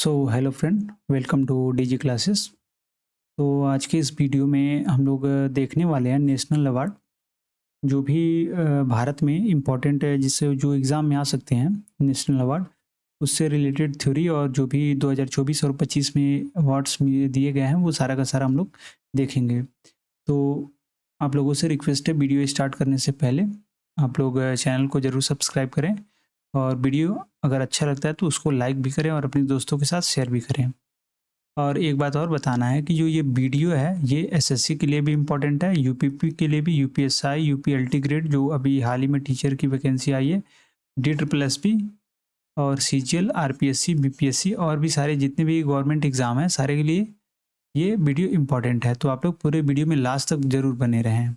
So hello friend, welcome to DG classes. तो आज के इस वीडियो में हम लोग देखने वाले हैं नेशनल अवार्ड जो भी भारत में इम्पोर्टेंट है, जिससे जो एग्ज़ाम में आ सकते हैं। नेशनल अवार्ड उससे रिलेटेड थ्योरी और जो भी 2024 और 25 में अवार्ड्स में दिए गए हैं वो सारा का सारा हम लोग देखेंगे। तो आप लोगों से रिक्वेस्ट है, वीडियो स्टार्ट करने से पहले आप लोग चैनल को ज़रूर सब्सक्राइब करें और वीडियो अगर अच्छा लगता है तो उसको लाइक भी करें और अपने दोस्तों के साथ शेयर भी करें। और एक बात और बताना है कि जो ये वीडियो है ये एसएससी के लिए भी इम्पोर्टेंट है, यूपीपी के लिए भी, यूपीएसआई, यूपीएलटी ग्रेड जो अभी हाल ही में टीचर की वैकेंसी आई है, डी ट्रिपल एस पी और सीजीएल, आरपीएससी, बीपीएससी और भी सारे जितने भी गवर्नमेंट एग्जाम हैं सारे के लिए ये वीडियो इम्पोर्टेंट है। तो आप लोग पूरे वीडियो में लास्ट तक जरूर बने रहें।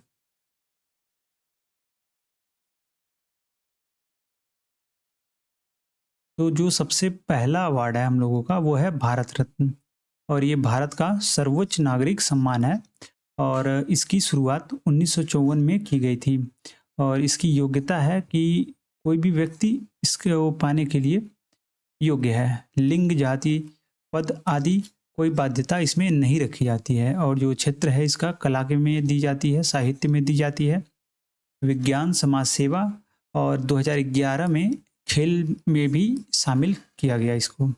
तो जो सबसे पहला अवार्ड है हम लोगों का वो है भारत रत्न, और ये भारत का सर्वोच्च नागरिक सम्मान है और इसकी शुरुआत 1954 में की गई थी। और इसकी योग्यता है कि कोई भी व्यक्ति इसको पाने के लिए योग्य है। लिंग, जाति, पद आदि कोई बाध्यता इसमें नहीं रखी जाती है। और जो क्षेत्र है इसका कला के में दी जाती है, साहित्य में दी जाती है, विज्ञान, समाज सेवा और 2011 में खेल में भी शामिल किया गया इसको।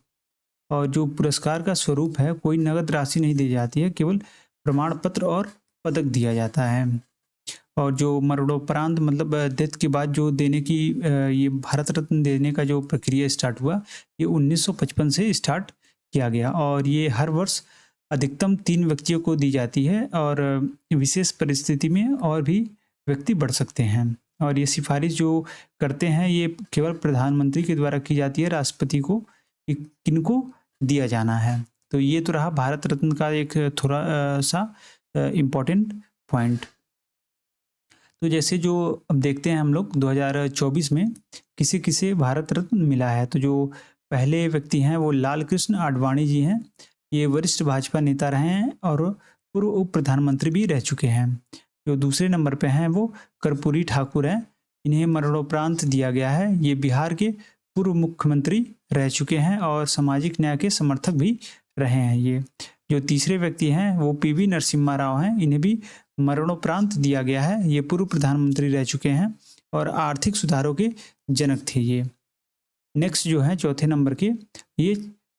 और जो पुरस्कार का स्वरूप है, कोई नगद राशि नहीं दी जाती है, केवल प्रमाण पत्र और पदक दिया जाता है। और जो मरणोपरांत मतलब डेथ के बाद जो देने की ये भारत रत्न देने का जो प्रक्रिया स्टार्ट हुआ, ये 1955 से स्टार्ट किया गया और ये हर वर्ष अधिकतम 3 व्यक्तियों को दी जाती है और विशेष परिस्थिति में और भी व्यक्ति बढ़ सकते हैं। और ये सिफारिश जो करते हैं ये केवल प्रधानमंत्री के द्वारा की जाती है, राष्ट्रपति को कि किनको दिया जाना है। तो ये तो रहा भारत रत्न का एक थोड़ा सा इम्पोर्टेंट पॉइंट। तो जैसे जो अब देखते हैं हम लोग 2024 में किसे किसे भारत रत्न मिला है। तो जो पहले व्यक्ति हैं वो लाल कृष्ण आडवाणी जी हैं। ये वरिष्ठ भाजपा नेता रहे हैं और पूर्व उप प्रधानमंत्री भी रह चुके हैं। जो दूसरे नंबर पे हैं वो कर्पूरी ठाकुर हैं। इन्हें मरणोपरांत दिया गया है। ये बिहार के पूर्व मुख्यमंत्री रह चुके हैं और सामाजिक न्याय के समर्थक भी रहे हैं ये। जो तीसरे व्यक्ति हैं वो पीवी नरसिम्हा राव हैं। इन्हें भी मरणोपरांत दिया गया है। ये पूर्व प्रधानमंत्री रह चुके हैं और आर्थिक सुधारों के जनक थे ये। नेक्स्ट जो है चौथे नंबर के, ये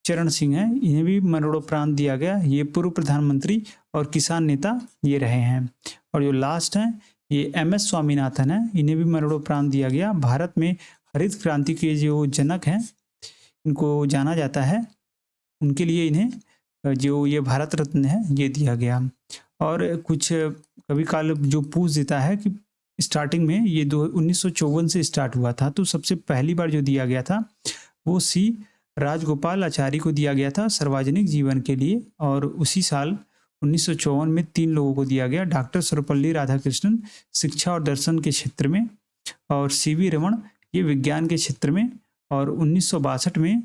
चरण सिंह हैं। इन्हें भी मरणोपरांत दिया गया। ये पूर्व प्रधानमंत्री और किसान नेता ये रहे हैं। और जो लास्ट हैं ये एमएस स्वामीनाथन हैं। इन्हें भी मरणोपरांत दिया गया। भारत में हरित क्रांति के जो जनक हैं इनको जाना जाता है, उनके लिए इन्हें जो ये भारत रत्न है ये दिया गया। और कुछ कभी काल जो पूछ देता है कि स्टार्टिंग में ये 1954 से स्टार्ट हुआ था, तो सबसे पहली बार जो दिया गया था वो सी राजगोपाल आचार्य को दिया गया था सार्वजनिक जीवन के लिए। और उसी साल 1954 में 3 लोगों को दिया गया, डॉक्टर सर्वपल्ली राधाकृष्णन शिक्षा और दर्शन के क्षेत्र में, और सीवी रमन ये विज्ञान के क्षेत्र में, और 1962 में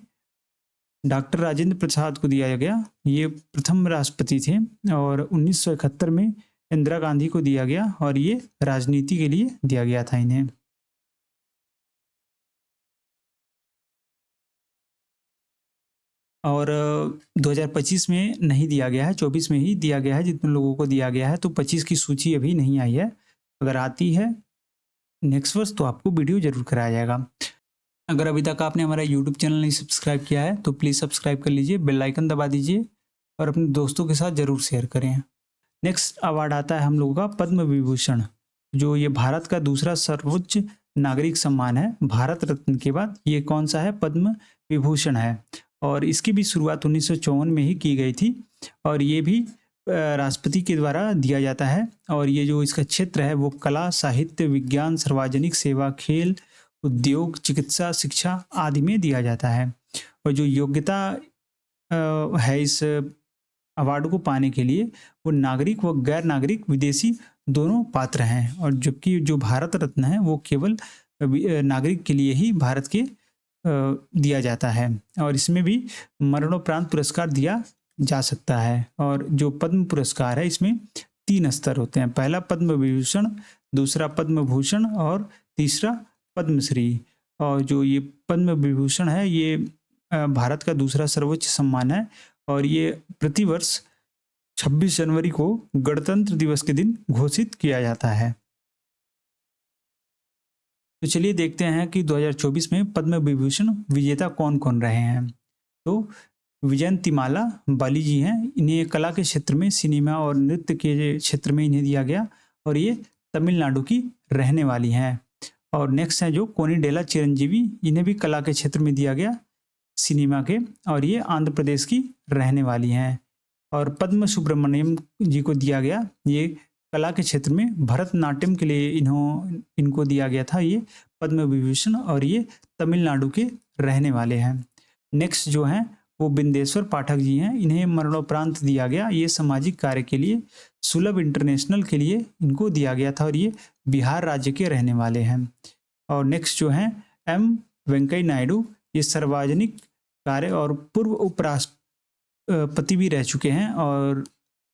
डॉक्टर राजेंद्र प्रसाद को दिया गया। ये प्रथम राष्ट्रपति थे। और 1971 में इंदिरा गांधी को दिया गया और ये राजनीति के लिए दिया गया था इन्हें। और 2025 में नहीं दिया गया है, 24 में ही दिया गया है जितने लोगों को दिया गया है। तो 25 की सूची अभी नहीं आई है। अगर आती है नेक्स्ट वर्ष तो आपको वीडियो जरूर कराया जाएगा। अगर अभी तक आपने हमारा यूट्यूब चैनल नहीं सब्सक्राइब किया है तो प्लीज़ सब्सक्राइब कर लीजिए, बेल आइकन दबा दीजिए और अपने दोस्तों के साथ ज़रूर शेयर करें। नेक्स्ट अवार्ड आता है हम लोगों का पद्म विभूषण, जो ये भारत का दूसरा सर्वोच्च नागरिक सम्मान है। भारत रत्न के बाद ये कौन सा है? पद्म विभूषण है। और इसकी भी शुरुआत 1954 में ही की गई थी और ये भी राष्ट्रपति के द्वारा दिया जाता है। और ये जो इसका क्षेत्र है वो कला, साहित्य, विज्ञान, सार्वजनिक सेवा, खेल, उद्योग, चिकित्सा, शिक्षा आदि में दिया जाता है। और जो योग्यता है इस अवार्ड को पाने के लिए वो नागरिक व गैर नागरिक विदेशी दोनों पात्र हैं। और जबकि जो भारत रत्न है वो केवल नागरिक के लिए ही भारत के दिया जाता है। और इसमें भी मरणोपरांत पुरस्कार दिया जा सकता है। और जो पद्म पुरस्कार है इसमें 3 स्तर होते हैं। पहला पद्म विभूषण, दूसरा पद्म भूषण और तीसरा पद्मश्री। और जो ये पद्म विभूषण है ये भारत का दूसरा सर्वोच्च सम्मान है और ये प्रतिवर्ष 26 जनवरी को गणतंत्र दिवस के दिन घोषित किया जाता है। तो चलिए देखते हैं कि 2024 में पद्म विभूषण विजेता कौन कौन रहे हैं। तो विजयंतिमाला बाली जी हैं, इन्हें कला के क्षेत्र में, सिनेमा और नृत्य के क्षेत्र में इन्हें दिया गया और ये तमिलनाडु की रहने वाली हैं। और नेक्स्ट है जो कोनिडेला चिरंजीवी, इन्हें भी कला के क्षेत्र में दिया गया, सिनेमा के, और ये आंध्र प्रदेश की रहने वाली हैं। और पद्म सुब्रमण्यम जी को दिया गया, ये कला के क्षेत्र में भरतनाट्यम के लिए इनको दिया गया था ये पद्म विभूषण और ये तमिलनाडु के रहने वाले हैं। नेक्स्ट जो हैं वो बिंदेश्वर पाठक जी हैं, इन्हें मरणोपरांत दिया गया, ये सामाजिक कार्य के लिए सुलभ इंटरनेशनल के लिए इनको दिया गया था और ये बिहार राज्य के रहने वाले हैं। और नेक्स्ट जो हैं एम वेंकैया नायडू, ये सार्वजनिक कार्य और पूर्व उपराष्ट्रपति भी रह चुके हैं और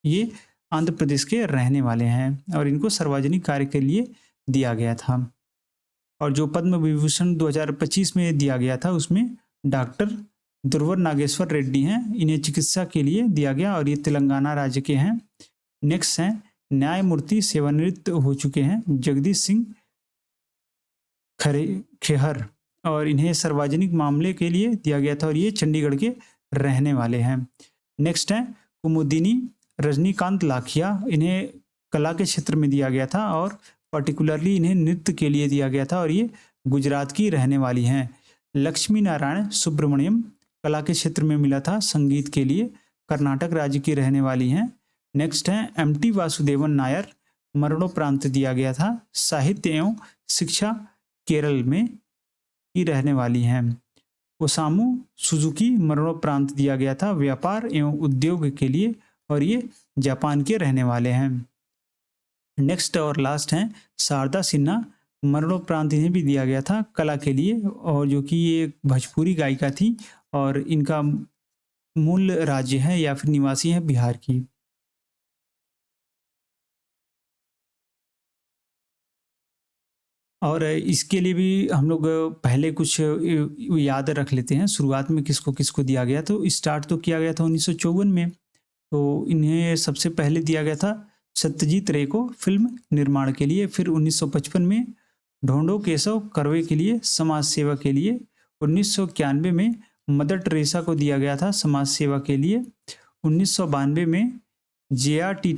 ये आंध्र प्रदेश के रहने वाले हैं और इनको सार्वजनिक कार्य के लिए दिया गया था। और जो पद्म विभूषण 2025 में दिया गया था उसमें डॉक्टर दुर्वर नागेश्वर रेड्डी हैं, इन्हें चिकित्सा के लिए दिया गया और ये तेलंगाना राज्य के हैं। नेक्स्ट हैं न्यायमूर्ति सेवानिवृत्त हो चुके हैं जगदीश सिंह खेहर और इन्हें सार्वजनिक मामले के लिए दिया गया था और ये चंडीगढ़ के रहने वाले हैं। नेक्स्ट है कुमुदिनी रजनीकांत लाखिया, इन्हें कला के क्षेत्र में दिया गया था और पर्टिकुलरली इन्हें नृत्य के लिए दिया गया था और ये गुजरात की रहने वाली हैं। लक्ष्मी नारायण सुब्रमण्यम, कला के क्षेत्र में मिला था, संगीत के लिए, कर्नाटक राज्य की रहने वाली हैं। नेक्स्ट है एमटी वासुदेवन नायर, मरणोपरांत दिया गया था, साहित्य एवं शिक्षा केरल में की रहने वाली हैं। ओसामू सुजुकी, मरणोपरांत दिया गया था, व्यापार एवं उद्योग के लिए और ये जापान के रहने वाले हैं। नेक्स्ट और लास्ट हैं शारदा सिन्हा, मरणोपरांत इन्हें भी दिया गया था कला के लिए और जो कि ये भोजपुरी गायिका थी और इनका मूल राज्य है या फिर निवासी है बिहार की। और इसके लिए भी हम लोग पहले कुछ याद रख लेते हैं, शुरुआत में किसको किसको दिया गया। तो स्टार्ट तो किया गया था 1954 में, तो इन्हें सबसे पहले दिया गया था सत्यजीत रे को फिल्म निर्माण के लिए। फिर 1955 में ढोंडो केशव कर्वे के लिए समाज सेवा के लिए। 1991 में मदर टेरेसा को दिया गया था समाज सेवा के लिए। 1992 में जे.आर.डी.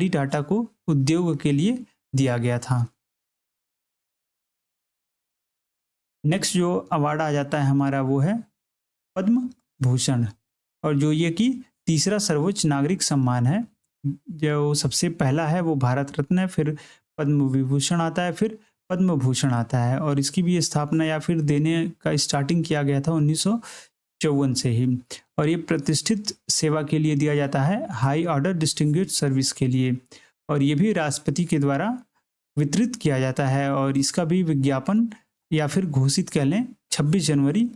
टाटा को उद्योग के लिए दिया गया था। नेक्स्ट जो अवार्ड आ जाता है हमारा वो है पद्म भूषण और जो ये कि तीसरा सर्वोच्च नागरिक सम्मान है। जो सबसे पहला है वो भारत रत्न है, फिर पद्म विभूषण आता है, फिर पद्म भूषण आता है और इसकी भी स्थापना या फिर देने का स्टार्टिंग किया गया था 1954 से ही। और ये प्रतिष्ठित सेवा के लिए दिया जाता है, हाई ऑर्डर डिस्टिंग्विश्ड सर्विस के लिए, और ये भी राष्ट्रपति के द्वारा वितरित किया जाता है और इसका भी विज्ञापन या फिर घोषित कह लें 26 जनवरी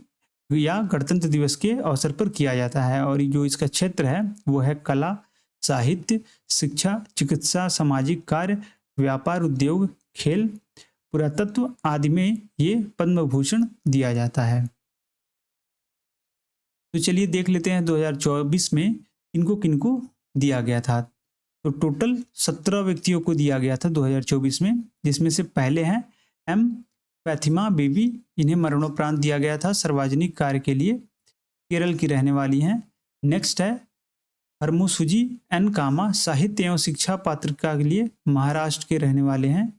या गणतंत्र दिवस के अवसर पर किया जाता है। और जो इसका क्षेत्र है वो है कला, साहित्य, शिक्षा, चिकित्सा, सामाजिक कार्य, व्यापार, उद्योग, खेल, पुरातत्व आदि में ये पद्म भूषण दिया जाता है। तो चलिए देख लेते हैं 2024 में इनको किनको दिया गया था। तो टोटल 17 व्यक्तियों को दिया गया था 2024 में, जिसमें से पहले हैं एम फैतिमा बीबी, इन्हें मरणोपरांत दिया गया था सार्वजनिक कार्य के लिए, केरल की रहने वाली हैं। नेक्स्ट है हरमुसुजी एन कामा, साहित्य एवं शिक्षा पत्रिका के लिए, महाराष्ट्र के रहने वाले हैं।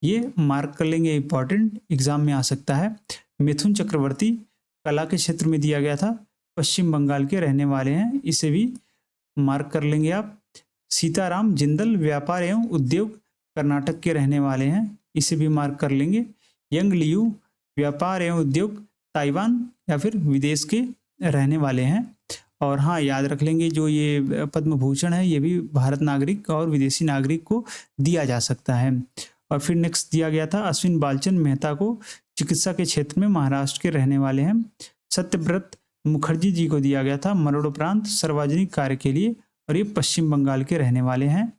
ये मार्क कर लेंगे, इंपॉर्टेंट एग्जाम में आ सकता है। मिथुन चक्रवर्ती, कला के क्षेत्र में दिया गया था, पश्चिम बंगाल के रहने वाले हैं, इसे भी मार्क कर लेंगे आप। सीताराम जिंदल, व्यापार एवं उद्योग, कर्नाटक के रहने वाले हैं, इसे भी मार्क कर लेंगे। यंग लियू, व्यापार एवं उद्योग, ताइवान या फिर विदेश के रहने वाले हैं। और हाँ, याद रख लेंगे जो ये पद्म भूषण है ये भी भारत नागरिक और विदेशी नागरिक को दिया जा सकता है। और फिर नेक्स्ट दिया गया था अश्विन बालचंद मेहता को, चिकित्सा के क्षेत्र में, महाराष्ट्र के रहने वाले हैं। सत्यव्रत मुखर्जी जी को दिया गया था मरणोपरांत सार्वजनिक कार्य के लिए और ये पश्चिम बंगाल के रहने वाले हैं।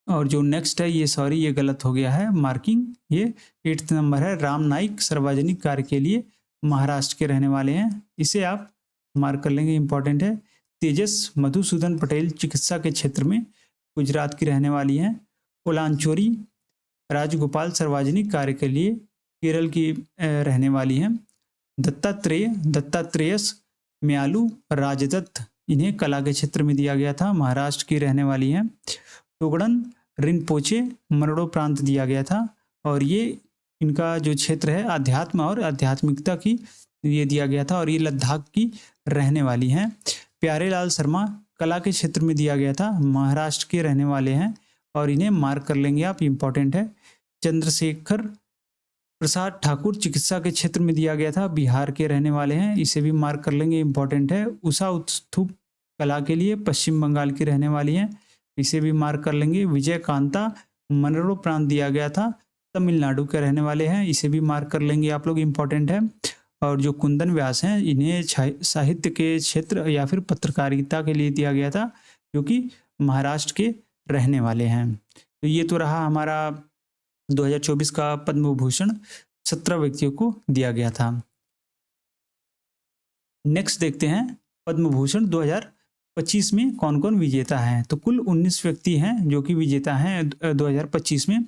और जो नेक्स्ट है ये गलत हो गया है मार्किंग, ये 8th नंबर है राम नाइक, सार्वजनिक कार्य के लिए महाराष्ट्र के रहने वाले हैं, इसे आप मार्क कर लेंगे, इंपॉर्टेंट है। तेजस मधुसूदन पटेल चिकित्सा के क्षेत्र में गुजरात की रहने वाली हैं। ओलांचोरी राजगोपाल सार्वजनिक कार्य के लिए केरल की रहने वाली हैं। दत्तात्रेयस म्यालू राजदत्त, इन्हें कला के क्षेत्र में दिया गया था, महाराष्ट्र की रहने वाली हैं। टोगड़न रिनपोचे मरड़ो प्रांत दिया गया था, और ये इनका जो क्षेत्र है अध्यात्म और आध्यात्मिकता की ये दिया गया था, और ये लद्दाख की रहने वाली हैं। प्यारेलाल शर्मा कला के क्षेत्र में दिया गया था, महाराष्ट्र के रहने वाले हैं, और इन्हें मार्क कर लेंगे आप, इंपॉर्टेंट है। चंद्रशेखर प्रसाद ठाकुर चिकित्सा के क्षेत्र में दिया गया था, बिहार के रहने वाले हैं, इसे भी मार्क कर लेंगे, इंपॉर्टेंट है। उषा उत्थुप कला के लिए पश्चिम बंगाल की रहने वाली हैं, इसे भी मार्क कर लेंगे। विजय कांता मनरो प्रांत दिया गया था, तमिलनाडु के रहने वाले हैं, इसे भी मार्क कर लेंगे आप लोग, इंपॉर्टेंट है। और जो कुंदन व्यास हैं, इन्हें साहित्य के क्षेत्र या फिर पत्रकारिता के लिए दिया गया था, जो कि महाराष्ट्र के रहने वाले हैं। तो ये तो रहा हमारा 2024 का पद्म विभूषण 17 व्यक्तियों को दिया गया था। नेक्स्ट देखते हैं पद्म विभूषण 2025 में कौन कौन विजेता हैं। तो कुल 19 व्यक्ति हैं जो कि विजेता हैं 2025 में।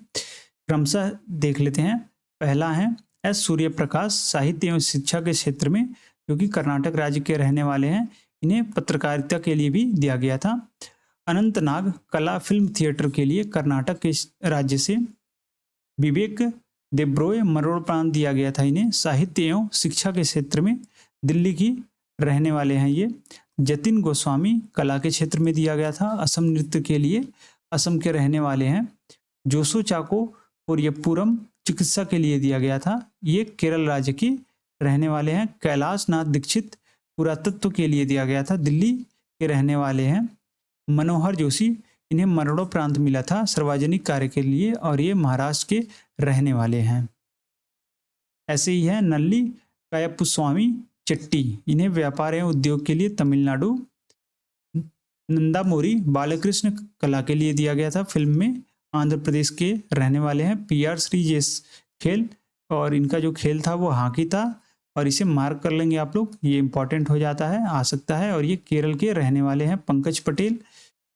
क्रमशः देख लेते हैं। पहला है एस सूर्य प्रकाश, साहित्य एवं शिक्षा के क्षेत्र में, जो कि कर्नाटक राज्य के रहने वाले हैं, इन्हें पत्रकारिता के लिए भी दिया गया था। अनंतनाग कला फिल्म थिएटर के लिए कर्नाटक के राज्य से। विवेक देब्रोय मरोड़ प्रांत दिया गया था इन्हें, साहित्य एवं शिक्षा के क्षेत्र में, दिल्ली की रहने वाले हैं ये। जतिन गोस्वामी कला के क्षेत्र में दिया गया था, असम नृत्य के लिए, असम के रहने वाले हैं। जोसो चाको कोरियपुरम चिकित्सा के लिए दिया गया था, ये केरल राज्य के रहने वाले हैं। कैलाश नाथ दीक्षित पुरातत्व के लिए दिया गया था, दिल्ली के रहने वाले हैं। मनोहर जोशी, इन्हें मरड़ो प्रांत मिला था सार्वजनिक कार्य के लिए, और ये महाराष्ट्र के रहने वाले हैं। ऐसे ही है नल्ली कायपुस्वामी चट्टी, इन्हें व्यापार एवं उद्योग के लिए, तमिलनाडु। नंदामोरी बालकृष्ण कला के लिए दिया गया था फिल्म में, आंध्र प्रदेश के रहने वाले हैं। PR श्रीजेश खेल, और इनका जो खेल था वो हॉकी था, और इसे मार्क कर लेंगे आप लोग, ये इंपॉर्टेंट हो जाता है, आ सकता है। और ये केरल के रहने वाले हैं। पंकज पटेल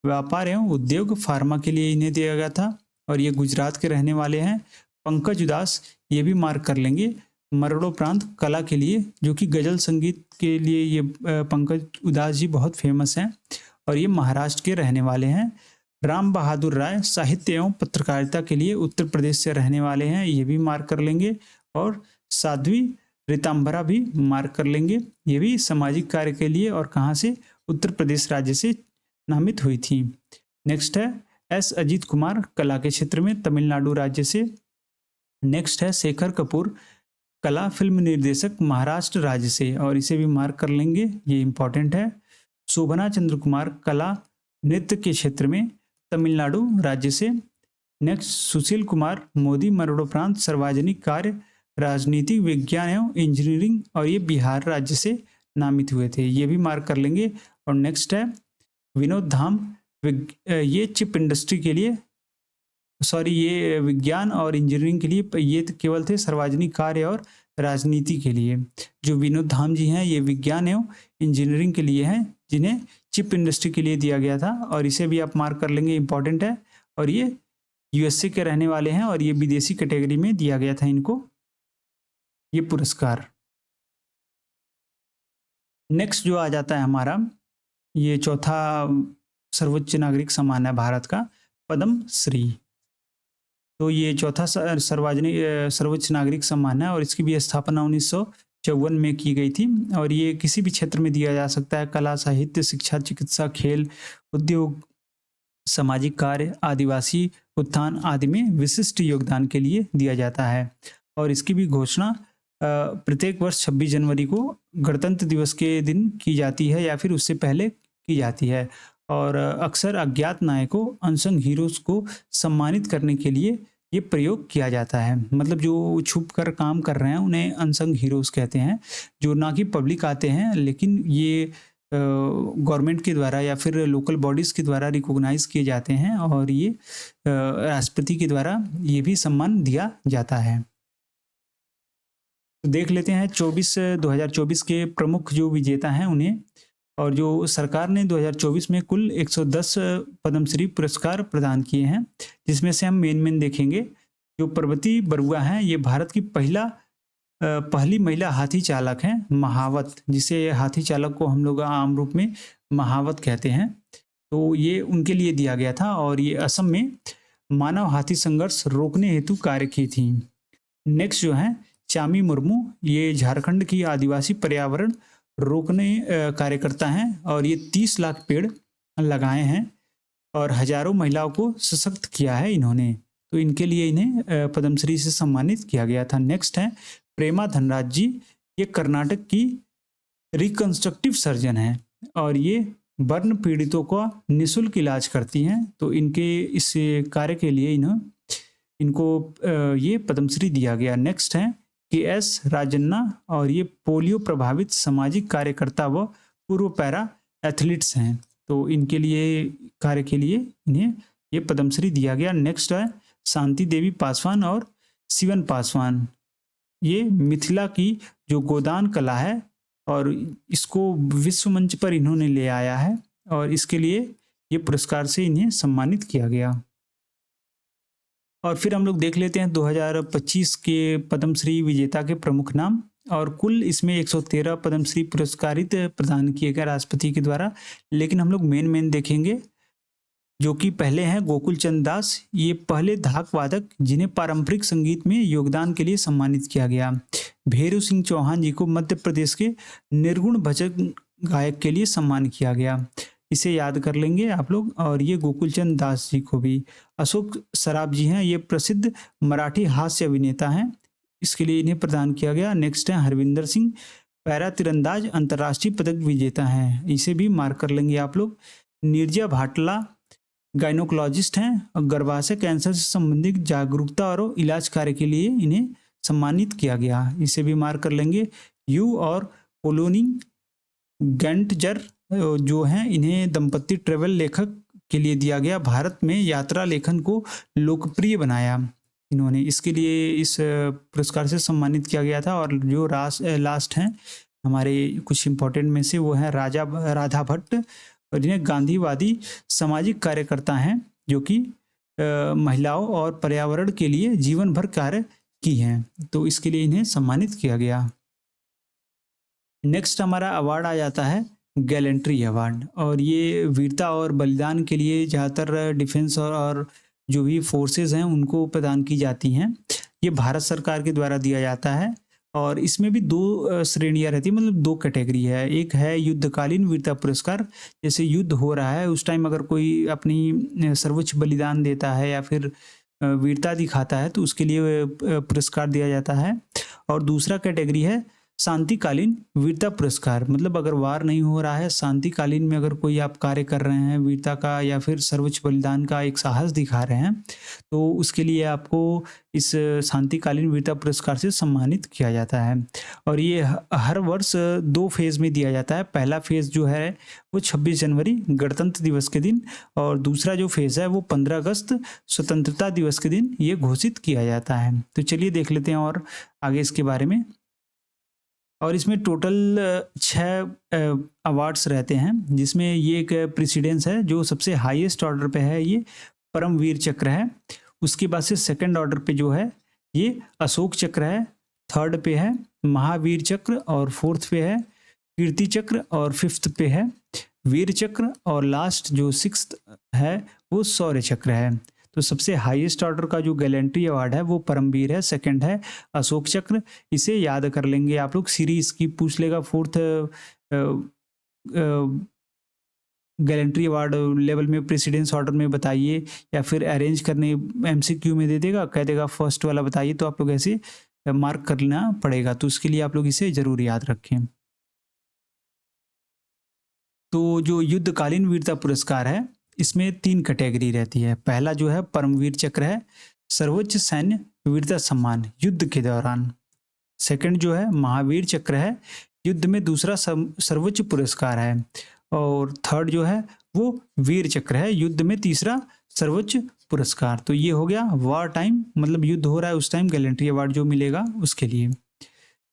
व्यापार एवं उद्योग फार्मा के लिए इन्हें दिया गया था, और ये गुजरात के रहने वाले हैं। पंकज उदास, ये भी मार्क कर लेंगे, मरड़ो प्रांत कला के लिए, जो कि गजल संगीत के लिए ये पंकज उदास जी बहुत फेमस हैं, और ये महाराष्ट्र के रहने वाले हैं। राम बहादुर राय साहित्य एवं पत्रकारिता के लिए उत्तर प्रदेश से रहने वाले हैं, ये भी मार्क कर लेंगे। और साध्वी रीतांबरा भी मार्क कर लेंगे, ये भी सामाजिक कार्य के लिए, और कहाँ से, उत्तर प्रदेश राज्य से नामित हुई थी। नेक्स्ट है एस अजीत कुमार कला के क्षेत्र में, तमिलनाडु राज्य से। नेक्स्ट है शेखर कपूर कला फिल्म निर्देशक, महाराष्ट्र राज्य से, और इसे भी मार्क कर लेंगे, ये इंपॉर्टेंट है। शोभना चंद्र कुमार कला नृत्य के क्षेत्र में, तमिलनाडु राज्य से। नेक्स्ट सुशील कुमार मोदी मरड़ो प्रांत सार्वजनिक कार्य, राजनीतिक विज्ञान एवं इंजीनियरिंग, और ये बिहार राज्य से नामित हुए थे, ये भी मार्क कर लेंगे। और नेक्स्ट है विनोद धाम, ये चिप इंडस्ट्री के लिए, ये विज्ञान और इंजीनियरिंग के लिए, ये केवल थे सार्वजनिक कार्य और राजनीति के लिए। जो विनोद धाम जी हैं ये विज्ञान एवं इंजीनियरिंग के लिए हैं, जिन्हें चिप इंडस्ट्री के लिए दिया गया था, और इसे भी आप मार्क कर लेंगे, इंपॉर्टेंट है। और ये USA के रहने वाले हैं, और ये विदेशी कैटेगरी में दिया गया था इनको ये पुरस्कार। नेक्स्ट जो आ जाता है हमारा, ये चौथा सर्वोच्च नागरिक सम्मान है भारत का, पद्म श्री। तो ये चौथा सर्वोच्च नागरिक सम्मान है, और इसकी भी स्थापना 1954 में की गई थी, और ये किसी भी क्षेत्र में दिया जा सकता है, कला, साहित्य, शिक्षा, चिकित्सा, खेल, उद्योग, सामाजिक कार्य, आदिवासी उत्थान आदि में विशिष्ट योगदान के लिए दिया जाता है। और इसकी भी घोषणा प्रत्येक वर्ष 26 जनवरी को गणतंत्र दिवस के दिन की जाती है, या फिर उससे पहले की जाती है। और अक्सर अज्ञात नायकों, अनसंग हीरोज को सम्मानित करने के लिए ये प्रयोग किया जाता है। मतलब जो छुप कर काम कर रहे हैं उन्हें अनसंग हीरोज कहते हैं, जो ना कि पब्लिक आते हैं, लेकिन ये गवर्नमेंट के द्वारा या फिर लोकल बॉडीज़ के द्वारा रिकॉग्नाइज किए जाते हैं, और ये राष्ट्रपति के द्वारा ये भी सम्मान दिया जाता है। तो देख लेते हैं 2024 के प्रमुख जो विजेता हैं उन्हें। और जो सरकार ने 2024 में कुल 110 पद्मश्री पुरस्कार प्रदान किए हैं, जिसमें से हम मेन देखेंगे। जो पार्वती बरुआ हैं, ये भारत की पहली महिला हाथी चालक हैं, महावत, जिसे हाथी चालक को हम लोग आम रूप में महावत कहते हैं। तो ये उनके लिए दिया गया था और ये असम में मानव हाथी संघर्ष रोकने हेतु कार्य की थी। नेक्स्ट जो है चामी मुर्मू, ये झारखंड की आदिवासी पर्यावरण रोकने कार्यकर्ता हैं और ये 30 लाख पेड़ लगाए हैं और हजारों महिलाओं को सशक्त किया है इन्होंने। तो इनके लिए इन्हें पद्मश्री से सम्मानित किया गया था। नेक्स्ट है प्रेमा धनराज जी, ये कर्नाटक की रिकंस्ट्रक्टिव सर्जन हैं और ये बर्न पीड़ितों का निःशुल्क इलाज करती हैं। तो इनके इस कार्य के लिए इनको ये पद्मश्री दिया गया। नेक्स्ट है KS राजन्ना और ये पोलियो प्रभावित सामाजिक कार्यकर्ता व पूर्व पैरा एथलीट्स हैं। तो इनके लिए कार्य के लिए इन्हें ये पद्मश्री दिया गया। नेक्स्ट है शांति देवी पासवान और शिवन पासवान, ये मिथिला की जो गोदान कला है और इसको विश्व मंच पर इन्होंने ले आया है और इसके लिए ये पुरस्कार से इन्हें सम्मानित किया गया। और फिर हम लोग देख लेते हैं 2025 के पद्मश्री विजेता के प्रमुख नाम। और कुल इसमें 113 पद्मश्री पुरस्कारित प्रदान किए गए राष्ट्रपति के द्वारा, लेकिन हम लोग मेन देखेंगे। जो कि पहले हैं गोकुल चंद दास, ये पहले धाक वादक जिन्हें पारंपरिक संगीत में योगदान के लिए सम्मानित किया गया। भेरू सिंह चौहान जी को मध्य प्रदेश के निर्गुण भजन गायक के लिए सम्मान किया गया, इसे याद कर लेंगे आप लोग। और ये गोकुल चंद दास जी को भी। अशोक सराफ जी हैं, ये प्रसिद्ध मराठी हास्य अभिनेता हैं, इसके लिए इन्हें प्रदान किया गया। नेक्स्ट है हरविंदर सिंह, पैरा तीरंदाज अंतर्राष्ट्रीय पदक विजेता हैं, इसे भी मार्क कर लेंगे आप लोग। नीरजा भाटला गायनोकोलॉजिस्ट हैं और गर्भाशय कैंसर से संबंधित जागरूकता और इलाज कार्य के लिए इन्हें सम्मानित किया गया, इसे भी मार्क कर लेंगे। यू और पोलोनी गेंटजर जो हैं, इन्हें दंपति ट्रेवल लेखक के लिए दिया गया। भारत में यात्रा लेखन को लोकप्रिय बनाया इन्होंने, इसके लिए इस पुरस्कार से सम्मानित किया गया था। और जो लास्ट हैं हमारे कुछ इम्पोर्टेंट में से, वो हैं राधा भट्ट और इन्हें गांधीवादी सामाजिक कार्यकर्ता हैं जो कि महिलाओं और पर्यावरण के लिए जीवन भर कार्य की हैं, तो इसके लिए इन्हें सम्मानित किया गया। नेक्स्ट हमारा अवार्ड आ जाता है गैलेंट्री अवार्ड, और ये वीरता और बलिदान के लिए ज़्यादातर डिफेंस और जो भी फोर्सेस हैं उनको प्रदान की जाती हैं। ये भारत सरकार के द्वारा दिया जाता है और इसमें भी 2 श्रेणियाँ रहती हैं, मतलब 2 कैटेगरी है। एक है युद्धकालीन वीरता पुरस्कार, जैसे युद्ध हो रहा है उस टाइम अगर कोई अपनी सर्वोच्च बलिदान देता है या फिर वीरता दिखाता है तो उसके लिए पुरस्कार दिया जाता है। और दूसरा कैटेगरी है शांतिकालीन वीरता पुरस्कार, मतलब अगर वार नहीं हो रहा है, शांतिकालीन में अगर कोई आप कार्य कर रहे हैं वीरता का या फिर सर्वोच्च बलिदान का एक साहस दिखा रहे हैं, तो उसके लिए आपको इस शांतिकालीन वीरता पुरस्कार से सम्मानित किया जाता है। और ये हर वर्ष 2 फेज़ में दिया जाता है। पहला फेज़ जो है वो 26 जनवरी गणतंत्र दिवस के दिन, और दूसरा जो फेज़ है वो 15 अगस्त स्वतंत्रता दिवस के दिन ये घोषित किया जाता है। तो चलिए देख लेते हैं और आगे इसके बारे में। और इसमें टोटल 6 अवार्ड्स रहते हैं, जिसमें ये एक प्रेसिडेंस है जो सबसे हाईएस्ट ऑर्डर पे है, ये परमवीर चक्र है। उसके बाद से सेकंड ऑर्डर पे जो है ये अशोक चक्र है, थर्ड पे है महावीर चक्र, और फोर्थ पे है कीर्ति चक्र, और फिफ्थ पे है वीर चक्र, और लास्ट जो 6th है वो शौर्य चक्र है। तो सबसे हाईएस्ट ऑर्डर का जो गैलेंट्री अवार्ड है वो परमवीर है, सेकंड है अशोक चक्र, इसे याद कर लेंगे आप लोग। सीरीज की पूछ लेगा, 4th गैलेंट्री अवार्ड लेवल में प्रेसिडेंस ऑर्डर में बताइए, या फिर अरेंज करने MCQ में दे देगा, कह देगा फर्स्ट वाला बताइए, तो आप लोग ऐसे मार्क करना पड़ेगा। तो उसके लिए आप लोग इसे जरूर याद रखें। तो जो युद्धकालीन वीरता पुरस्कार है इसमें 3 कैटेगरी रहती है। पहला जो है परमवीर चक्र है, सर्वोच्च सैन्य वीरता सम्मान युद्ध के दौरान। सेकंड जो है महावीर चक्र है, युद्ध में दूसरा सर्वोच्च पुरस्कार है। और थर्ड जो है वो वीर चक्र है, युद्ध में तीसरा सर्वोच्च पुरस्कार। तो ये हो गया वार टाइम, मतलब युद्ध हो रहा है उस टाइम गैलेंट्री अवार्ड जो मिलेगा उसके लिए।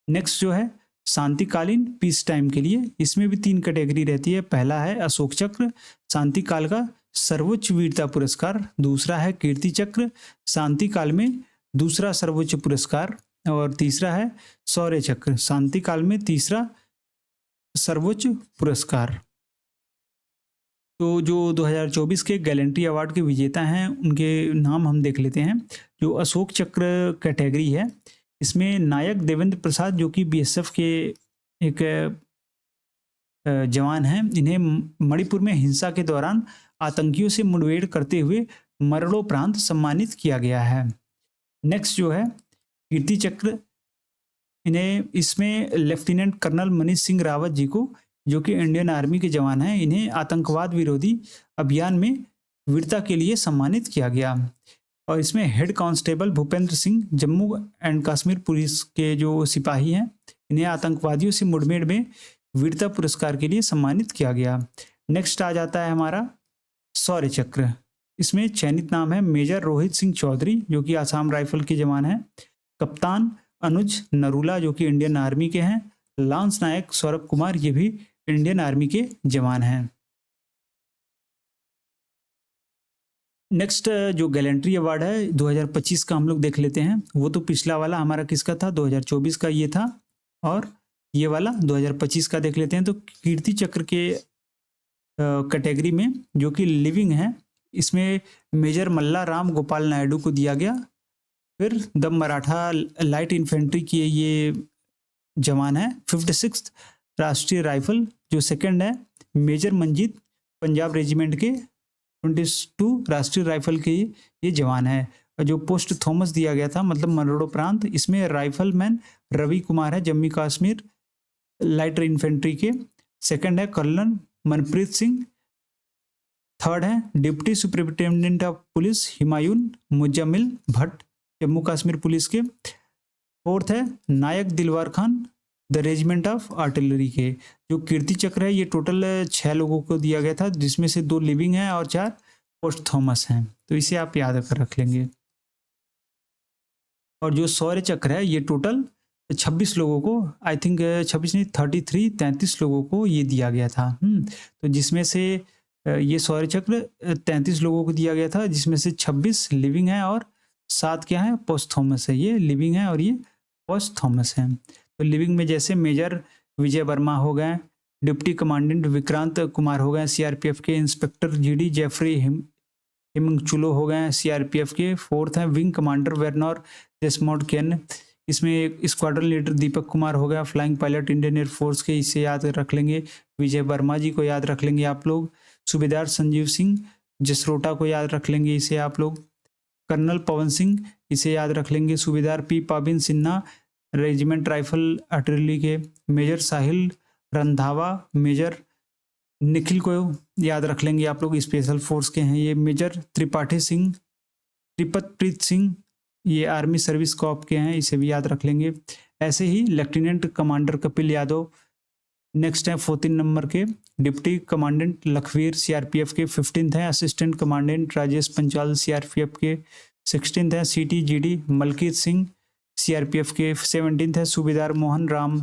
नेक्स्ट जो है शांतिकालीन पीस टाइम के लिए, इसमें भी 3 कैटेगरी रहती है। पहला है अशोक चक्र, शांति काल का सर्वोच्च वीरता पुरस्कार। दूसरा है कीर्ति चक्र, शांति काल में दूसरा सर्वोच्च पुरस्कार। और तीसरा है शौर्य चक्र, शांति काल में तीसरा सर्वोच्च पुरस्कार। तो जो 2024 के गैलेंट्री अवार्ड के विजेता हैं उनके नाम हम देख लेते हैं। जो अशोक चक्र कैटेगरी है, इसमें नायक देवेंद्र प्रसाद जो कि बीएसएफ के एक जवान हैं, इन्हें मणिपुर में हिंसा के दौरान आतंकियों से मुठभेड़ करते हुए मरणोपरांत सम्मानित किया गया है। नेक्स्ट जो है कीर्ति चक्र, इन्हें इसमें लेफ्टिनेंट कर्नल मनीष सिंह रावत जी को, जो कि इंडियन आर्मी के जवान हैं, इन्हें आतंकवाद विरोधी अभियान में वीरता के लिए सम्मानित किया गया। और इसमें head constable Bhupendra Singh Jammu and Kashmir police के जो सिपाही हैं, इन्हें आतंकवादियों से मुठभेड़ में वीरता पुरस्कार के लिए सम्मानित किया गया। नेक्स्ट आ जाता है हमारा शौर्य चक्र। इसमें चयनित नाम है मेजर रोहित सिंह चौधरी जो कि आसाम राइफल के जवान हैं, कप्तान अनुज नरूला जो कि इंडियन आर्मी के हैं, लांस नायक सौरभ कुमार ये भी इंडियन आर्मी के जवान हैं। नेक्स्ट जो गैलेंट्री अवार्ड है 2025 का हम लोग देख लेते हैं। वो तो पिछला वाला हमारा किसका था, 2024 का ये था, और ये वाला 2025 का देख लेते हैं। तो कीर्ति चक्र के कैटेगरी में जो कि लिविंग है, इसमें मेजर मल्ला राम गोपाल नायडू को दिया गया। फिर द मराठा लाइट इन्फेंट्री के ये जवान है 56 राष्ट्रीय राइफल। जो सेकंड है मेजर मंजीत पंजाब रेजिमेंट के 22 राष्ट्रीय राइफल के ये जवान है। जो पोस्ट थॉमस दिया गया था, मतलब मरणोपरांत, इसमें राइफलमैन रवि कुमार है जम्मू कश्मीर लाइट इन्फेंट्री के। सेकंड है कर्नल मनप्रीत सिंह। थर्ड है deputy superintendent of police Humayun Muzammil Bhat Jammu Kashmir police के। फोर्थ है Naik Dilwar Khan the regiment of artillery के। जो कीर्ति चक्र है ये टोटल 6 लोगों को दिया गया था, जिसमें से 2 लिविंग हैं और 4 पोस्ट थॉमस हैं। तो इसे आप याद कर रख लेंगे। और जो शौर्य चक्र है ये टोटल 26 लोगों को, आई थिंक 26 नहीं 33 लोगों को ये दिया गया था। तो जिसमें से ये शौर्य चक्र 33 लोगों को दिया गया था, जिसमें से 26 लिविंग है और 7 क्या है, पोस्ट थॉमस है। ये लिविंग है और ये पोस्ट थॉमस है। तो लिविंग में जैसे मेजर विजय वर्मा हो गए, डिप्टी कमांडेंट विक्रांत कुमार हो गए सीआरपीएफ के, इंस्पेक्टर जीडी जेफरी हिमंगचुलो हो गए सीआरपीएफ के। फोर्थ है विंग कमांडर वेरनोर डेस्मोड केन। इसमें एक स्क्वाड्रन लीडर दीपक कुमार हो गया, फ्लाइंग पायलट इंडियन एयरफोर्स के, इसे याद रख लेंगे। विजय वर्मा जी को याद रख लेंगे आप लोग। सूबेदार संजीव सिंह जसरोटा को याद रख लेंगे, इसे आप लोग। कर्नल पवन सिंह, इसे याद रख लेंगे। Subedar P Pabin Sinha regiment rifle artillery के। मेजर साहिल रंधावा, मेजर निखिल को याद रख लेंगे आप लोग, स्पेशल फोर्स के हैं ये। मेजर त्रिपाठी सिंह त्रिपतप्रीत सिंह, ये आर्मी सर्विस कॉप के हैं, इसे भी याद रख लेंगे। ऐसे ही lieutenant commander Kapil Yadav. Next है 14 नंबर के डिप्टी कमांडेंट लखवीर सीआरपीएफ के। 15th है assistant commandant Rajesh Panchal CRPF के। 16th है सीटीजीडी मलकीत सिंह सीआरपीएफ के। 17th है सूबेदार मोहन राम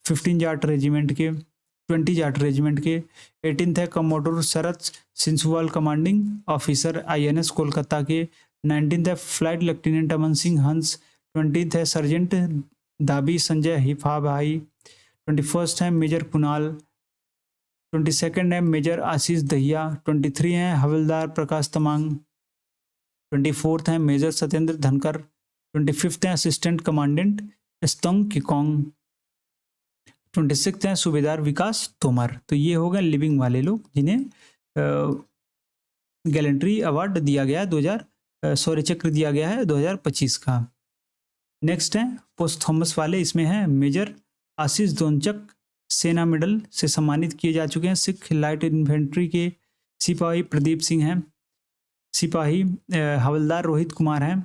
15 जाट रेजिमेंट के 20 जाट रेजिमेंट के। 18th है कमोडोर शरद सिंसुवाल कमांडिंग ऑफिसर आईएनएस कोलकाता के। 19th है फ्लाइट लेफ्टिनेंट अमन सिंह हंस। 20th है सर्जेंट दाबी संजय हिफा भाई। 21st है मेजर कुणाल। 22nd है मेजर आशीष दहिया। 23 है हवलदार प्रकाश तमांग। 24th है मेजर सत्येंद्र धनकर। 25th है असिस्टेंट कमांडेंट स्तंग किकोंग। 26th है सूबेदार विकास तोमर। तो ये हो गए लिविंग वाले लोग जिन्हें गैलेंट्री अवार्ड दिया गया 2000 शौर्य चक्र दिया गया है 2025 का। नेक्स्ट है पोस्ट थॉमस वाले, इसमें है मेजर आशीष दोनचक सेना मेडल से सम्मानित किए जा चुके हैं। सिख लाइट इन्फेंट्री के सिपाही प्रदीप सिंह हैं। सिपाही हवलदार रोहित कुमार हैं।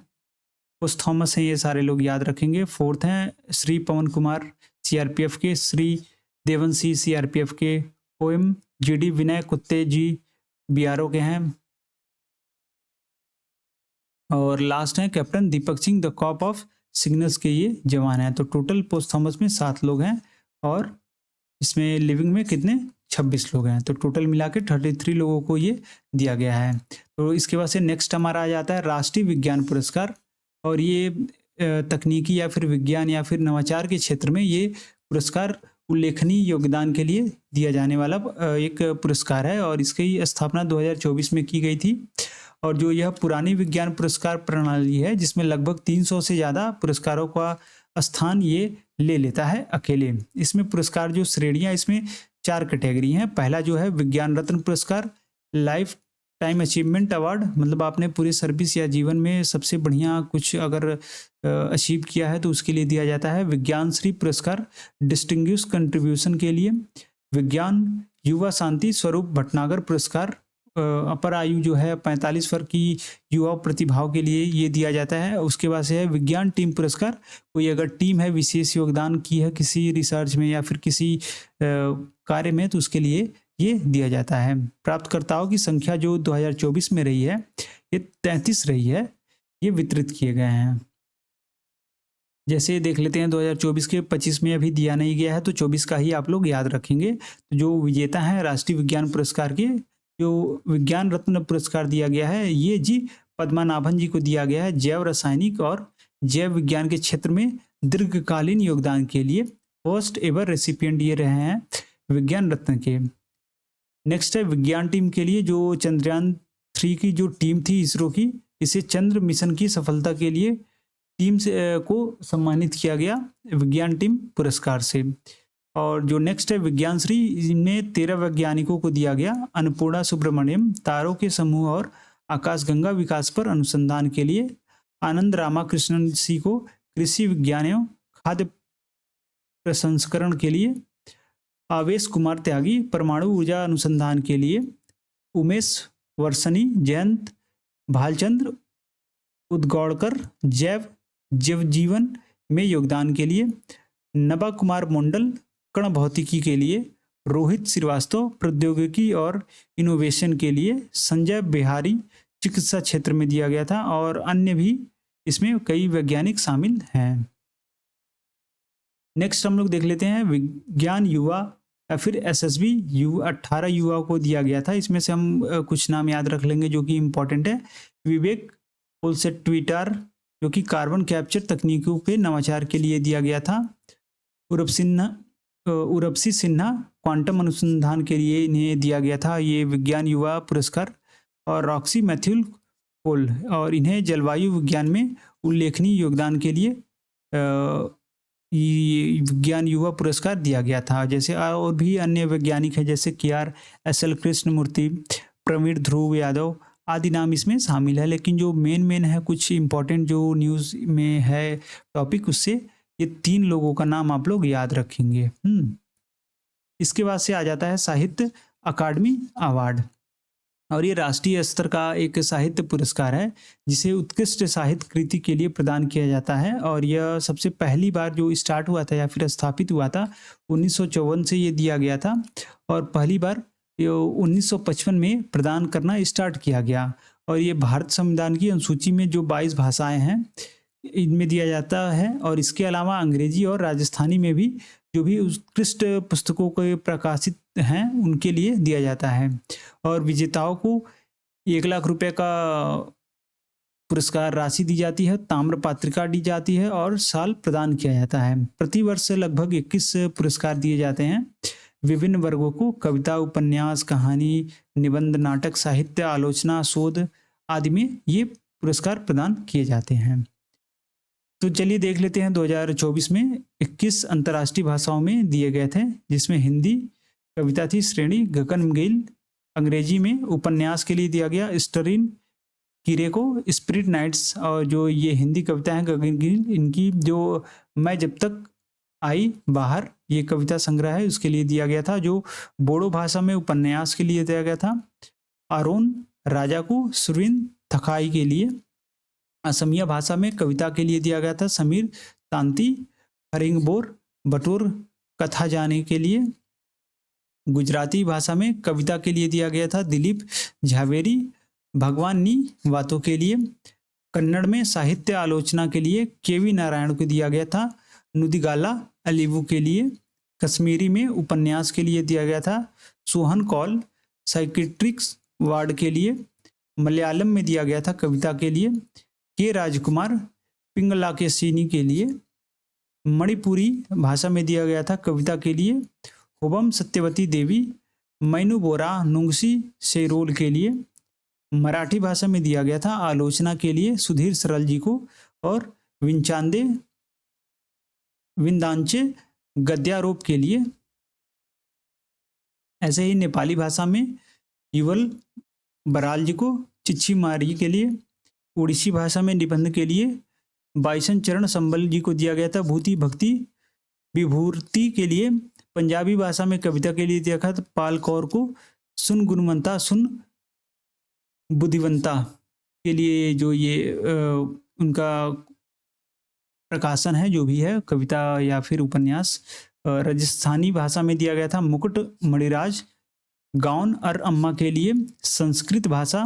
पोस्ट थॉमस हैं, ये सारे लोग याद रखेंगे। 4th हैं श्री पवन कुमार सीआरपीएफ के। श्री देवन सिंह सीआरपीएफ के। ओएम जीडी विनय कुत्ते जी बीआरओ के हैं। और लास्ट है captain Deepak Singh the corp of signals के ये जवान हैं। तो टोटल पोस्टथॉमस में 7 लोग हैं और इसमें लिविंग में कितने 26 लोग हैं। तो टोटल मिला के 33 लोगों को ये दिया गया है। तो इसके बाद से नेक्स्ट हमारा आ जाता है राष्ट्रीय विज्ञान पुरस्कार। और ये तकनीकी या फिर विज्ञान या फिर नवाचार के क्षेत्र में ये पुरस्कार उल्लेखनीय योगदान के लिए दिया जाने वाला एक पुरस्कार है और इसकी स्थापना 2024 में की गई थी। और जो यह पुरानी विज्ञान पुरस्कार प्रणाली है जिसमें लगभग 300 से ज़्यादा पुरस्कारों का स्थान ये ले लेता है अकेले। इसमें पुरस्कार जो श्रेणियाँ, इसमें 4 कैटेगरी हैं। पहला जो है विज्ञान रत्न पुरस्कार, लाइफ टाइम अचीवमेंट अवार्ड, मतलब आपने पूरी सर्विस या जीवन में सबसे बढ़िया कुछ अगर अचीव किया है तो उसके लिए दिया जाता है। विज्ञान श्री पुरस्कार डिस्टिंग्विश कंट्रीब्यूशन के लिए। विज्ञान युवा शांति स्वरूप भटनागर पुरस्कार अपर आयु जो है 45 वर्ष की युवा प्रतिभाओं के लिए ये दिया जाता है। उसके बाद से है विज्ञान टीम पुरस्कार, कोई अगर टीम है विशेष योगदान की है किसी रिसर्च में या फिर किसी कार्य में तो उसके लिए ये दिया जाता है। प्राप्तकर्ताओं की संख्या जो 2024 में रही है ये 33 रही है, ये वितरित किए गए हैं। जैसे देख लेते हैं 2024 के 25 में अभी दिया नहीं गया है तो 24 का ही आप लोग याद रखेंगे। तो जो विजेता हैं राष्ट्रीय विज्ञान पुरस्कार के, जो विज्ञान रत्न पुरस्कार दिया गया है ये जी पद्मनाभन जी को दिया गया है जैव रासायनिक और जैव विज्ञान के क्षेत्र में दीर्घकालीन योगदान के लिए। फर्स्ट एवर रेसिपिएंट ये रहे हैं विज्ञान रत्न के। नेक्स्ट है विज्ञान टीम के लिए, जो चंद्रयान 3 की जो टीम थी इसरो की, इसे चंद्र मिशन की सफलता के लिए टीम से को सम्मानित किया गया विज्ञान टीम पुरस्कार से। और जो नेक्स्ट है विज्ञान श्री, इनमें 13 वैज्ञानिकों को दिया गया। अन्नपूर्णा सुब्रमण्यम तारों के समूह और आकाशगंगा विकास पर अनुसंधान के लिए। आनंद रामाकृष्णन सी को कृषि विज्ञान एवं खाद्य प्रसंस्करण के लिए। आवेश कुमार त्यागी परमाणु ऊर्जा अनुसंधान के लिए। उमेश वर्षनी जयंत भालचंद्र उद्गौड़कर जैव जीवन में योगदान के लिए। नबा कुमार मंडल कण भौतिकी के लिए। रोहित श्रीवास्तव प्रौद्योगिकी और इनोवेशन के लिए। संजय बिहारी चिकित्सा क्षेत्र में दिया गया था और अन्य भी इसमें कई वैज्ञानिक शामिल हैं। नेक्स्ट हम लोग देख लेते हैं विज्ञान युवा या फिर एसएसबी 18 युवाओं को दिया गया था। इसमें से हम कुछ नाम याद रख लेंगे जो कि इम्पोर्टेंट है। विवेक पोलसेट्विटार जो कि कार्बन कैप्चर तकनीकों के नवाचार के लिए दिया गया था। उर्वशी सिन्हा क्वांटम अनुसंधान के लिए इन्हें दिया गया था ये विज्ञान युवा पुरस्कार। और रॉक्सी मैथ्यूल पोल, और इन्हें जलवायु विज्ञान में उल्लेखनीय योगदान के लिए विज्ञान युवा पुरस्कार दिया गया था। जैसे और भी अन्य वैज्ञानिक हैं जैसे KR कृष्णमूर्ति, प्रवीण ध्रुव यादव आदि नाम इसमें शामिल है। लेकिन जो मेन है कुछ इम्पोर्टेंट जो न्यूज़ में है टॉपिक, उससे ये 3 लोगों का नाम आप लोग याद रखेंगे। इसके बाद से आ जाता है साहित्य अकादमी अवार्ड, और ये राष्ट्रीय स्तर का एक साहित्य पुरस्कार है जिसे उत्कृष्ट साहित्य कृति के लिए प्रदान किया जाता है। और यह सबसे पहली बार जो स्टार्ट हुआ था या फिर स्थापित हुआ था 1954 से ये दिया गया था, और पहली बार 1955 में प्रदान करना स्टार्ट किया गया। और ये भारत संविधान की अनुसूची में जो 22 भाषाएं हैं इनमें दिया जाता है। और इसके अलावा अंग्रेजी और राजस्थानी में भी जो भी उत्कृष्ट पुस्तकों के प्रकाशित हैं उनके लिए दिया जाता है। और विजेताओं को 1 लाख रुपए का पुरस्कार राशि दी जाती है, ताम्र पत्रिका दी जाती है और साल प्रदान किया जाता है। प्रतिवर्ष लगभग 21 पुरस्कार दिए जाते हैं विभिन्न वर्गों को। कविता, उपन्यास, कहानी, निबंध, नाटक, साहित्य, आलोचना, शोध आदि में ये पुरस्कार प्रदान किए जाते हैं। तो चलिए देख लेते हैं 2024 में 21 अंतर्राष्ट्रीय भाषाओं में दिए गए थे, जिसमें हिंदी कविता थी श्रेणी गगनगिल, अंग्रेजी में उपन्यास के लिए दिया गया स्टरीन कीरे को स्पिरिट नाइट्स, और जो ये हिंदी कविता है गगनगिल इनकी जो मैं जब तक आई बाहर ये कविता संग्रह है उसके लिए दिया गया था। जो बोडो भाषा में उपन्यास के लिए दिया गया था आरोन राजा को सुरविन थकाई के लिए। असमिया भाषा में कविता के लिए दिया गया था समीर तांती हरिंगबोर बटोर कथा जाने के लिए। गुजराती भाषा में कविता के लिए दिया गया था दिलीप झावेरी भगवान नी बातों के लिए। कन्नड़ में साहित्य आलोचना के लिए केवी नारायण को दिया गया था। नुदिगाला अलीवू के लिए। कश्मीरी में उपन्यास के लिए दिया गया था सोहन कौल साइकिट्रिक्स वार्ड के लिए। मलयालम में दिया गया था कविता के लिए के राजकुमार पिंगला के सीनी के लिए। मणिपुरी भाषा में दिया गया था कविता के लिए होबम सत्यवती देवी मैनू बोरा नुंगसी शेरोल के लिए। मराठी भाषा में दिया गया था आलोचना के लिए सुधीर सरल जी को और विंदांचे गद्यारोप के लिए। ऐसे ही नेपाली भाषा में युवल बराल जी को चिच्छी मारी के लिए। उड़ीसी भाषा में निबंध के लिए बाईसन चरण संबल जी को दिया गया था भूति भक्ति विभूति के लिए। पंजाबी भाषा में कविता के लिए दिया था पाल कौर को सुन गुणवंता सुन बुद्धिवंता के लिए जो ये उनका प्रकाशन है जो भी है कविता या फिर उपन्यास। राजस्थानी भाषा में दिया गया था मुकुट मणिराज गाउन और अम्मा के लिए। संस्कृत भाषा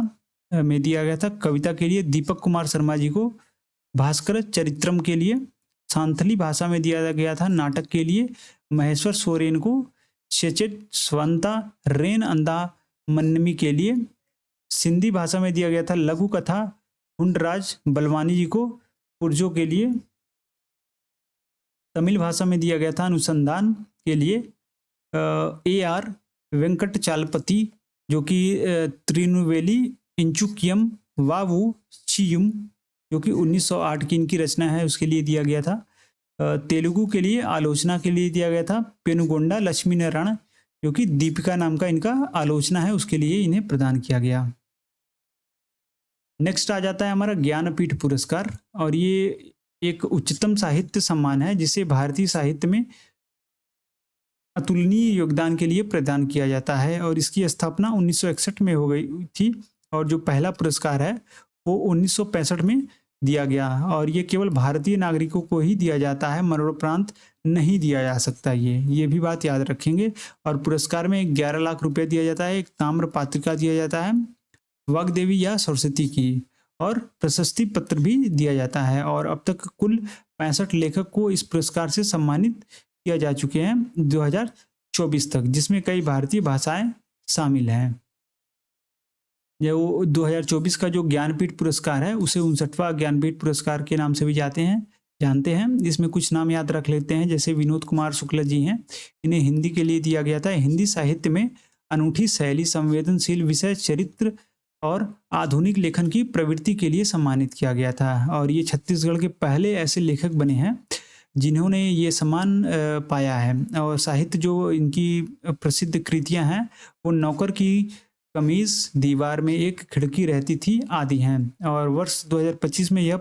में दिया गया था कविता के लिए दीपक कुमार शर्मा जी को भास्कर चरित्रम के लिए। सांथली भाषा में दिया गया था नाटक के लिए महेश्वर सोरेन को शेचेट स्वंता रेन अंदा मन्नमी के लिए। सिंधी भाषा में दिया गया था लघु कथा हुंडराज बलवानी जी को पुर्जो के लिए। तमिल भाषा में दिया गया था अनुसंधान के लिए AR वेंकट चालपति जो कि त्रिनुवेली इंचुकियम वावू चियुम जो कि 1908 की इनकी रचना है उसके लिए दिया गया था। तेलुगु के लिए आलोचना के लिए दिया गया था पेनुगोंडा लक्ष्मी नारायण जो कि दीपिका नाम का इनका आलोचना है उसके लिए इन्हें प्रदान किया गया। नेक्स्ट आ जाता है हमारा ज्ञानपीठ पुरस्कार और ये एक उच्चतम साहित्य सम्मान है जिसे भारतीय साहित्य में अतुलनीय योगदान के लिए प्रदान किया जाता है और इसकी स्थापना 1961 में हो गई थी और जो पहला पुरस्कार है वो 1965 में दिया गया और ये केवल भारतीय नागरिकों को ही दिया जाता है, मरणोपरांत नहीं दिया जा सकता। ये भी बात याद रखेंगे। और पुरस्कार में 11 लाख रुपए दिया जाता है, एक ताम्र पात्रिका दिया जाता है वाग्देवी या सरस्वती की और प्रशस्ति पत्र भी दिया जाता है। और अब तक कुल 65 लेखक को इस पुरस्कार से सम्मानित किया जा चुके हैं 2024 तक, जिसमें कई भारतीय भाषाएं शामिल हैं। जो 2024 का जो ज्ञानपीठ पुरस्कार है उसे 59वां ज्ञानपीठ पुरस्कार के नाम से भी जानते हैं। इसमें कुछ नाम याद रख लेते हैं, जैसे विनोद कुमार शुक्ल जी हैं, इन्हें हिंदी के लिए दिया गया था। हिंदी साहित्य में अनूठी शैली, संवेदनशील विषय, चरित्र और आधुनिक लेखन की प्रवृत्ति के लिए सम्मानित किया गया था। और ये छत्तीसगढ़ के पहले ऐसे लेखक बने हैं जिन्होंने ये सम्मान पाया है। और साहित्य जो इनकी प्रसिद्ध कृतियां हैं वो नौकर की कमीज, दीवार में एक खिड़की रहती थी आदि हैं। और वर्ष 2025 में यह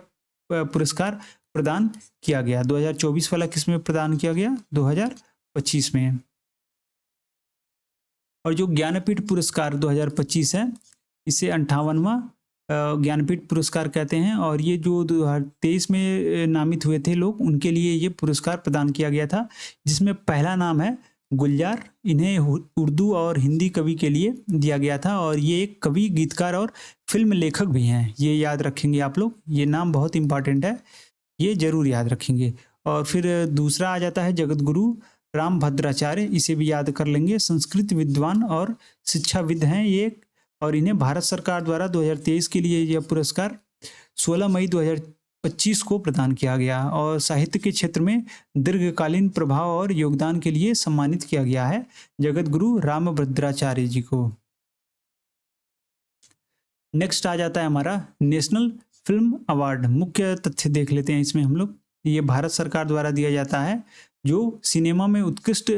पुरस्कार प्रदान किया गया। 2024 वाला किस में प्रदान किया गया? 2025 में। और जो ज्ञानपीठ पुरस्कार 2025 है इसे 58वां ज्ञानपीठ पुरस्कार कहते हैं। और ये जो 2023 में नामित हुए थे लोग, उनके लिए ये पुरस्कार प्रदान किया गया था, जिसमें पहला नाम है गुलजार। इन्हें उर्दू और हिंदी कवि के लिए दिया गया था और ये एक कवि, गीतकार और फिल्म लेखक भी हैं। ये याद रखेंगे आप लोग, ये नाम बहुत इंपॉर्टेंट है, ये जरूर याद रखेंगे। और फिर दूसरा आ जाता है जगत गुरु राम भद्राचार्य, इसे भी याद कर लेंगे। संस्कृत विद्वान और शिक्षाविद हैं ये, और इन्हें भारत सरकार द्वारा 2023 के लिए यह पुरस्कार 16 मई 2025 को प्रदान किया गया। और साहित्य के क्षेत्र में दीर्घकालीन प्रभाव और योगदान के लिए सम्मानित किया गया है जगत गुरु राम भद्राचार्य जी को। नेक्स्ट आ जाता है हमारा नेशनल फिल्म अवार्ड। मुख्य तथ्य देख लेते हैं इसमें हम लोग। ये भारत सरकार द्वारा दिया जाता है, जो सिनेमा में उत्कृष्ट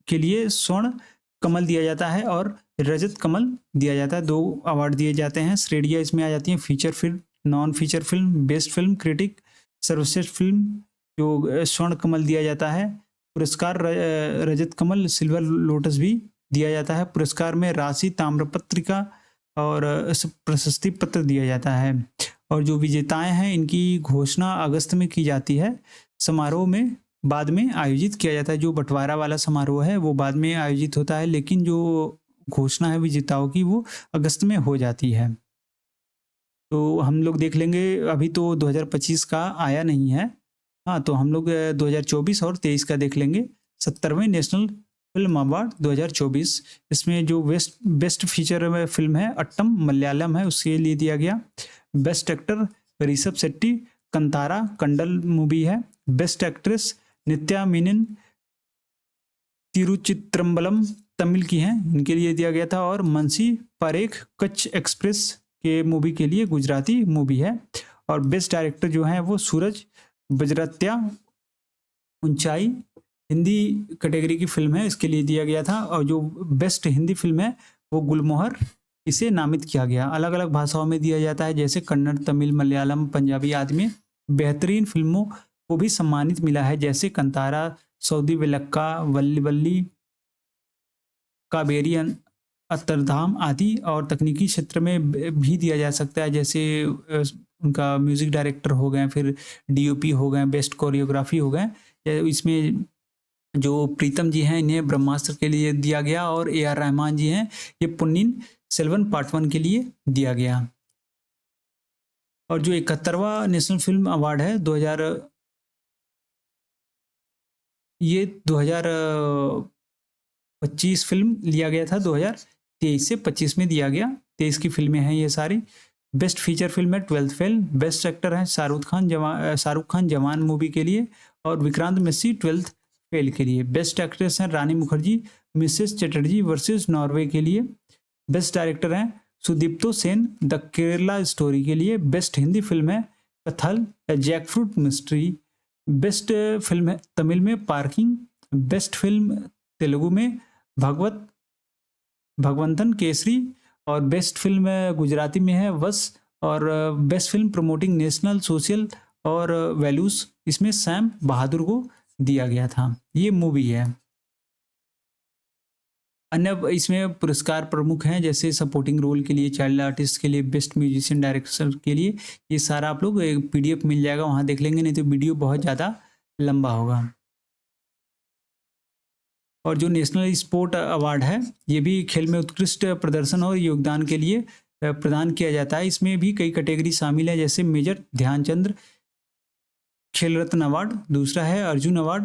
के लिए स्वर्ण कमल दिया जाता है और रजत कमल दिया जाता है। 2 अवार्ड दिए जाते हैं। श्रेणियाँ इसमें आ जाती हैं, feature film, non feature film, best film, critic, सर्वश्रेष्ठ फिल्म, जो स्वर्ण कमल दिया जाता है। पुरस्कार रजत कमल, सिल्वर लोटस भी दिया जाता है। पुरस्कार में राशि, ताम्रपत्रिका और प्रशस्ति पत्र दिया जाता है। और जो विजेताएं हैं इनकी घोषणा अगस्त में की जाती है। समारोह में बाद में आयोजित किया जाता है। जो बंटवारा वाला समारोह है वो बाद में आयोजित होता है, लेकिन जो घोषणा है विजेताओं की वो अगस्त में हो जाती है। तो हम लोग देख लेंगे, अभी तो 2025 का आया नहीं है। हाँ, तो हम लोग 2024 और 23 का देख लेंगे। 70वें नेशनल फ़िल्म अवार्ड 2024, इसमें जो बेस्ट फीचर में फ़िल्म है अट्टम मलयालम है, उसके लिए दिया गया। Best actor Rishab Shetty, Kantara Kannada movie है। बेस्ट एक्ट्रेस नित्या मेनन, तिरुचित्रम्बलम तमिल की हैं, इनके लिए दिया गया था। और मनसी पारेख कच्छ एक्सप्रेस के मूवी के लिए गुजराती मूवी है। और बेस्ट डायरेक्टर जो है वो सूरज बजरत्या ऊंचाई हिंदी कैटेगरी की फिल्म है, इसके लिए दिया गया था। और जो बेस्ट हिंदी फिल्म है वो गुलमोहर, इसे नामित किया गया। अलग अलग भाषाओं में दिया जाता है, जैसे कन्नड़, तमिल, मलयालम, पंजाबी आदि में। बेहतरीन फिल्मों को भी सम्मानित मिला है, जैसे कंतारा, सऊदी विलक्का, वल्ली वल्ली, कावेरी अत्तरधाम आदि। और तकनीकी क्षेत्र में भी दिया जा सकता है, जैसे उनका म्यूजिक डायरेक्टर हो गए, फिर डीओपी हो गए, बेस्ट कोरियोग्राफी हो गए। इसमें जो प्रीतम जी हैं इन्हें ब्रह्मास्त्र के लिए दिया गया, और ए आर रहमान जी हैं ये पुन्निन सेल्वन पार्ट 1 के लिए दिया गया। और जो 71वां नेशनल फिल्म अवार्ड है 2000, ये 2025 फिल्म लिया गया था, 2023 से 25 में दिया गया। 23 की फिल्में हैं ये सारी। बेस्ट फीचर फिल्म है 12th फेल। बेस्ट एक्टर है शाहरुख खान जवान मूवी के लिए, और विक्रांत मैसी 12th फेल के लिए। बेस्ट एक्ट्रेस हैं Rani Mukerji Mrs Chatterjee versus Norway के लिए। बेस्ट डायरेक्टर हैं सुदीप्तो सेन द केरला स्टोरी के लिए। बेस्ट हिंदी फिल्म है Kathal jackfruit mystery. Best film है तमिल में पार्किंग। बेस्ट फिल्म तेलुगु में भगवंतन केसरी। और बेस्ट फिल्म गुजराती में है वस। और best film promoting national social और वैल्यूज, इसमें सैम बहादुर को दिया गया था। ये मूवी है। अन्य इसमें पुरस्कार प्रमुख हैं, जैसे सपोर्टिंग रोल के लिए, चाइल्ड आर्टिस्ट के लिए, बेस्ट म्यूजिशियन डायरेक्टर के लिए। ये सारा आप लोग एक पीडीएफ मिल जाएगा, वहाँ देख लेंगे, नहीं तो वीडियो बहुत ज़्यादा लंबा होगा। और जो नेशनल स्पोर्ट अवार्ड है ये भी खेल में उत्कृष्ट प्रदर्शन और योगदान के लिए प्रदान किया जाता है। इसमें भी कई कैटेगरी शामिल है, जैसे मेजर ध्यानचंद्र खेल रत्न अवार्ड, दूसरा है Arjuna award,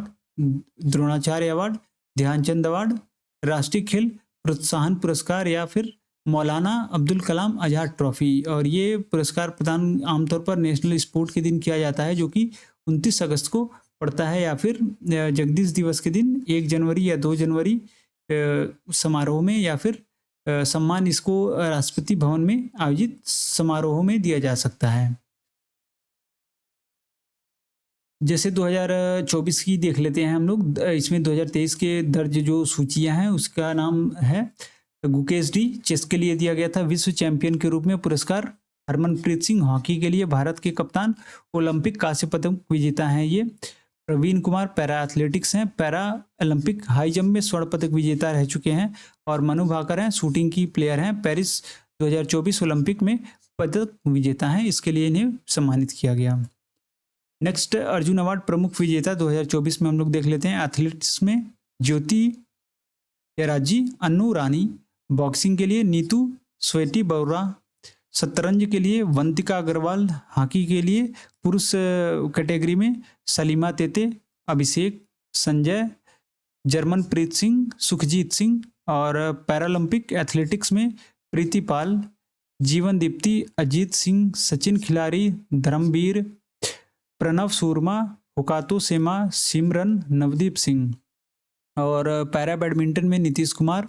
Dronacharya award, Dhyan Chand award, Rashtriya Khel प्रोत्साहन पुरस्कार, या फिर मौलाना अब्दुल कलाम आज़ाद ट्रॉफी। और ये पुरस्कार प्रदान आमतौर पर नेशनल स्पोर्ट के दिन किया जाता है, जो कि 29 अगस्त को पड़ता है, या फिर जगदीश दिवस के दिन 1 जनवरी या 2 जनवरी समारोह में, या फिर सम्मान इसको राष्ट्रपति भवन में आयोजित समारोह में दिया जा सकता है। जैसे 2024 की देख लेते हैं हम लोग। इसमें 2023 के दर्ज जो सूचियां हैं उसका नाम है गुकेश डी, चेस के लिए दिया गया था विश्व चैंपियन के रूप में पुरस्कार। हरमनप्रीत सिंह हॉकी के लिए भारत के कप्तान, ओलंपिक कांस्य पदक विजेता हैं ये। प्रवीण कुमार पैरा एथलेटिक्स हैं, पैरा ओलंपिक हाई जंप में स्वर्ण पदक विजेता रह चुके हैं। और मनु भाकर हैं, शूटिंग की प्लेयर हैं, पेरिस 2024 ओलंपिक में पदक विजेता हैं, इसके लिए इन्हें सम्मानित किया गया। नेक्स्ट अर्जुन अवार्ड प्रमुख विजेता 2024 में हम लोग देख लेते हैं। एथलेटिक्स में ज्योति यराजी अन्नू रानी, बॉक्सिंग के लिए नीतू स्वेटी बौरा, शतरंज के लिए वंतिका अग्रवाल, हॉकी के लिए पुरुष कैटेगरी में सलीमा तेते, अभिषेक संजय, जर्मनप्रीत सिंह, सुखजीत सिंह। और पैरालंपिक एथलेटिक्स में प्रीति पाल, जीवन दीप्ति, अजीत सिंह, सचिन खिलाड़ी, धर्मवीर, प्रणव शर्मा, हुकातो सेमा, सिमरन, नवदीप सिंह। और पैरा बैडमिंटन में नीतीश कुमार,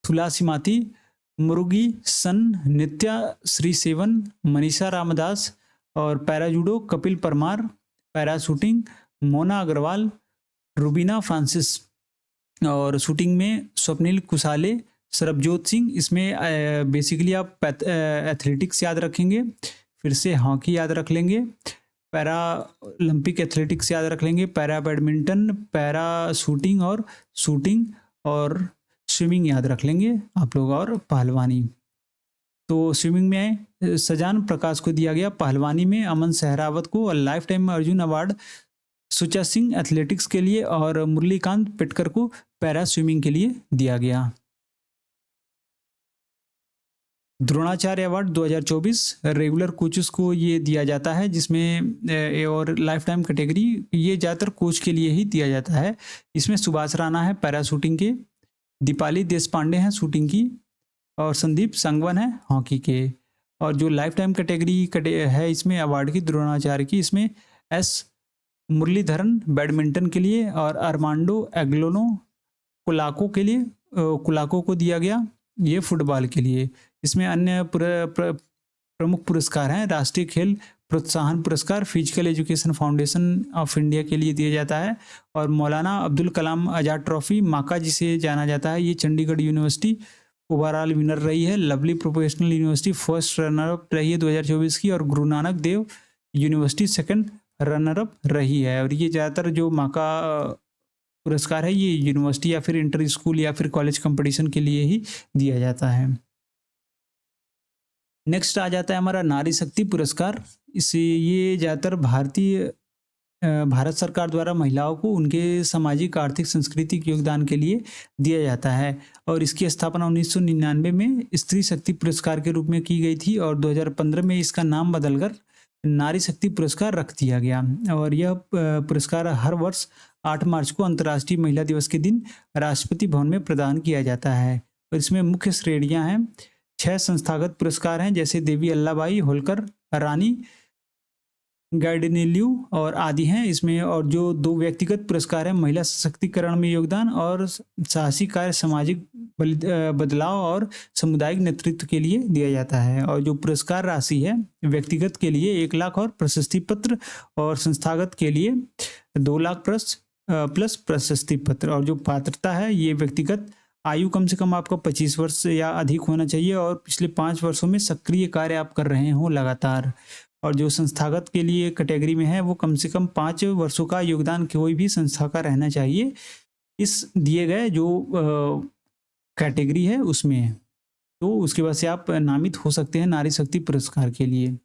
थुलासिमाती, मुरुगी सन, नित्या श्रीसेवन, मनीषा रामदास। और para judo Kapil Parmar, para shooting Mona Agarwal, Rubina Francis. और शूटिंग में स्वप्निल कुसाले, सरबजोत सिंह। इसमें बेसिकली आप एथलेटिक्स याद रखेंगे, फिर से हॉकी याद रख लेंगे, पैरा ओलंपिक एथलेटिक्स याद रख लेंगे, पैरा बैडमिंटन, पैरा शूटिंग और स्विमिंग याद रख लेंगे आप लोग, और पहलवानी। तो स्विमिंग में सजान प्रकाश को दिया गया, पहलवानी में अमन सहरावत को, और लाइफ टाइम अर्जुन अवार्ड सुचा सिंह एथलेटिक्स के लिए, और मुरलीकांत पेटकर को पैरा स्विमिंग के लिए दिया गया। द्रोणाचार्य अवार्ड 2024 रेगुलर कोचेस को ये दिया जाता है, जिसमें और लाइफ टाइम कैटेगरी ये ज़्यादातर कोच के लिए ही दिया जाता है। इसमें सुभाष राणा है पैराशूटिंग के, दीपाली देशपांडे हैं शूटिंग की, और संदीप संगवन है हॉकी के। और जो लाइफ टाइम कैटेगरी है इसमें अवार्ड की द्रोणाचार्य की, इसमें एस मुरलीधरन बैडमिंटन के लिए और अरमांडो एग्लोनो कुलाको के लिए कुलाको को दिया गया, ये फुटबॉल के लिए। इसमें अन्य प्रमुख पुरस्कार हैं राष्ट्रीय खेल प्रोत्साहन पुरस्कार physical education foundation of India के लिए दिया जाता है, और मौलाना अब्दुल कलाम आज़ाद ट्रॉफी माका जिसे जाना जाता है, ये चंडीगढ़ यूनिवर्सिटी ओवरऑल विनर रही है। Lovely professional university first runner up रही है 2024 की, और Guru Nanak Dev university second runner up रही है। और ये ज़्यादातर जो माका पुरस्कार है ये यूनिवर्सिटी या फिर इंटर स्कूल या फिर कॉलेज कंपटीशन के लिए ही दिया जाता है। नेक्स्ट आ जाता है हमारा नारी शक्ति पुरस्कार। इसे ये ज़्यादातर भारत सरकार द्वारा महिलाओं को उनके सामाजिक आर्थिक सांस्कृतिक योगदान के लिए दिया जाता है, और इसकी स्थापना 1999 में स्त्री शक्ति पुरस्कार के रूप में की गई थी, और 2015 में इसका नाम बदलकर नारी शक्ति पुरस्कार रख दिया गया। और यह पुरस्कार हर वर्ष 8 मार्च को अंतर्राष्ट्रीय महिला दिवस के दिन राष्ट्रपति भवन में प्रदान किया जाता है। और इसमें मुख्य श्रेणियां हैं, 6 संस्थागत पुरस्कार हैं, जैसे देवी अल्लाबाई होलकर, रानी गाइडिनेल्यू और आदि हैं इसमें। और जो 2 व्यक्तिगत पुरस्कार हैं, महिला सशक्तिकरण में योगदान और साहसी कार्य, सामाजिक बदलाव और सामुदायिक नेतृत्व के लिए दिया जाता है। और जो पुरस्कार राशि है, व्यक्तिगत के लिए 1 लाख और प्रशस्ति पत्र, और संस्थागत के लिए 2 लाख प्लस प्रशस्ति पत्र। और जो पात्रता है, ये व्यक्तिगत आयु कम से कम आपका 25 वर्ष या अधिक होना चाहिए, और पिछले 5 वर्षों में सक्रिय कार्य आप कर रहे हो लगातार। और जो संस्थागत के लिए कैटेगरी में है, वो कम से कम 5 वर्षों का योगदान कोई भी संस्था का रहना चाहिए इस दिए गए जो कैटेगरी है उसमें। तो उसके बाद से आप नामित हो सकते हैं नारी शक्ति पुरस्कार के लिए।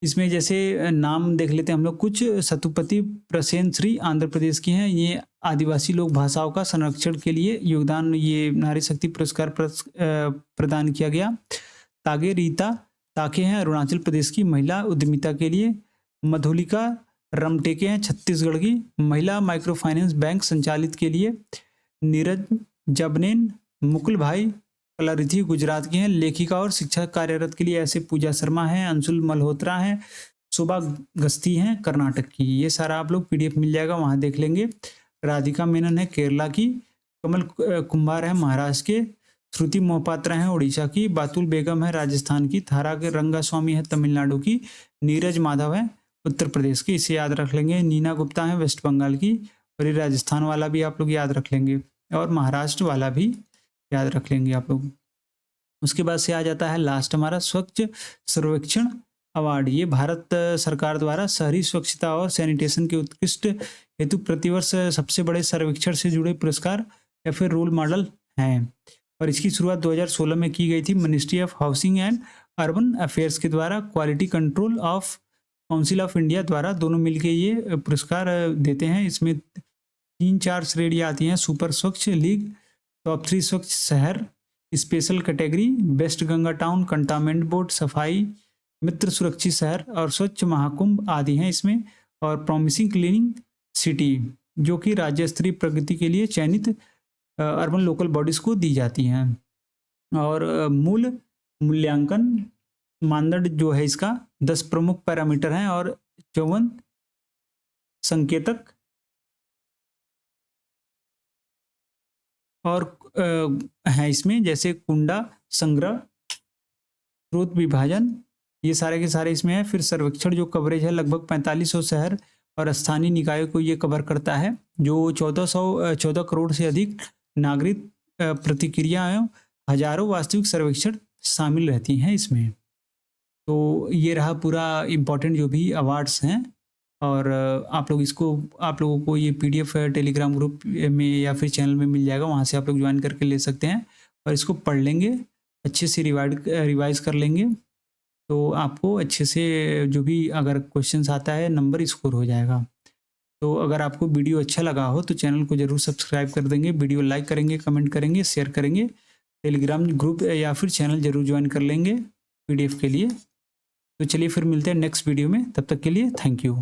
इसमें जैसे नाम देख लेते हैं हम लोग कुछ। सतुपति प्रसेन श्री आंध्र प्रदेश की हैं, ये आदिवासी लोक भाषाओं का संरक्षण के लिए योगदान, ये नारी शक्ति पुरस्कार प्रदान किया गया। तागे रीता ताके हैं अरुणाचल प्रदेश की, महिला उद्यमिता के लिए। मधुलिका रमटेके हैं छत्तीसगढ़ की, महिला माइक्रो फाइनेंस बैंक संचालित के लिए। नीरज जबनेन मुकुल भाई कलारिथी गुजरात की हैं, लेखिका और शिक्षक कार्यरत के लिए ऐसे पूजा शर्मा हैं, अंशुल मल्होत्रा हैं, शोभा गस्ती हैं कर्नाटक की। ये सारा आप लोग PDF मिल जाएगा, वहाँ देख लेंगे। राधिका मेनन है केरला की, कमल कुंभार है महाराष्ट्र के, श्रुति मोहपात्रा है उड़ीसा की, बातुल बेगम है राजस्थान की, थारा के रंगास्वामी है तमिलनाडु की, नीरज माधव है उत्तर प्रदेश की, इसे याद रख लेंगे। नीना गुप्ता है वेस्ट बंगाल की, और ये राजस्थान वाला भी आप लोग याद रख लेंगे, और महाराष्ट्र वाला भी याद रख लेंगे आप लोग। उसके बाद से आ जाता है लास्ट हमारा स्वच्छ सर्वेक्षण अवार्ड। ये भारत सरकार द्वारा शहरी स्वच्छता और सैनिटेशन के उत्कृष्ट हेतु प्रतिवर्ष सबसे बड़े सर्वेक्षण से जुड़े पुरस्कार या फिर रोल मॉडल हैं। और इसकी शुरुआत 2016 में की गई थी ministry of housing and urban affairs के द्वारा, quality control of council of India द्वारा, दोनों मिलके ये पुरस्कार देते हैं। इसमें 3-4 श्रेणियाँ आती हैं, सुपर स्वच्छ लीग, टॉप 3 स्वच्छ शहर, special category, best Ganga town, cantonment board, सफाई मित्र सुरक्षित शहर और स्वच्छ महाकुंभ आदि हैं इसमें। और प्रॉमिसिंग क्लीनिंग सिटी, जो कि राज्य स्तरीय प्रगति के लिए चयनित अर्बन लोकल बॉडीज को दी जाती हैं। और मूल मूल्यांकन मानदंड जो है इसका 10 प्रमुख पैरामीटर हैं और 54 संकेतक और हैं इसमें, जैसे कुंडा संग्रह, स्रोत विभाजन, ये सारे के सारे इसमें है। फिर सर्वेक्षण जो कवरेज है लगभग 4500 शहर और स्थानीय निकायों को ये कवर करता है, जो 14 करोड़ से अधिक नागरिक प्रतिक्रियाएं, हजारों वास्तविक सर्वेक्षण शामिल रहती हैं इसमें। तो ये रहा पूरा इम्पोर्टेंट जो भी अवार्ड्स हैं। और आप लोगों को ये PDF टेलीग्राम ग्रुप में या फिर चैनल में मिल जाएगा, वहाँ से आप लोग ज्वाइन करके ले सकते हैं और इसको पढ़ लेंगे, अच्छे से रिवाइज कर लेंगे, तो आपको अच्छे से जो भी अगर क्वेश्चंस आता है नंबर स्कोर हो जाएगा। तो अगर आपको वीडियो अच्छा लगा हो तो चैनल को ज़रूर सब्सक्राइब कर देंगे, वीडियो लाइक करेंगे, कमेंट करेंगे, शेयर करेंगे। टेलीग्राम ग्रुप या फिर चैनल ज़रूर ज्वाइन कर लेंगे पीडीएफ के लिए। तो चलिए फिर मिलते हैं नेक्स्ट वीडियो में, तब तक के लिए थैंक यू।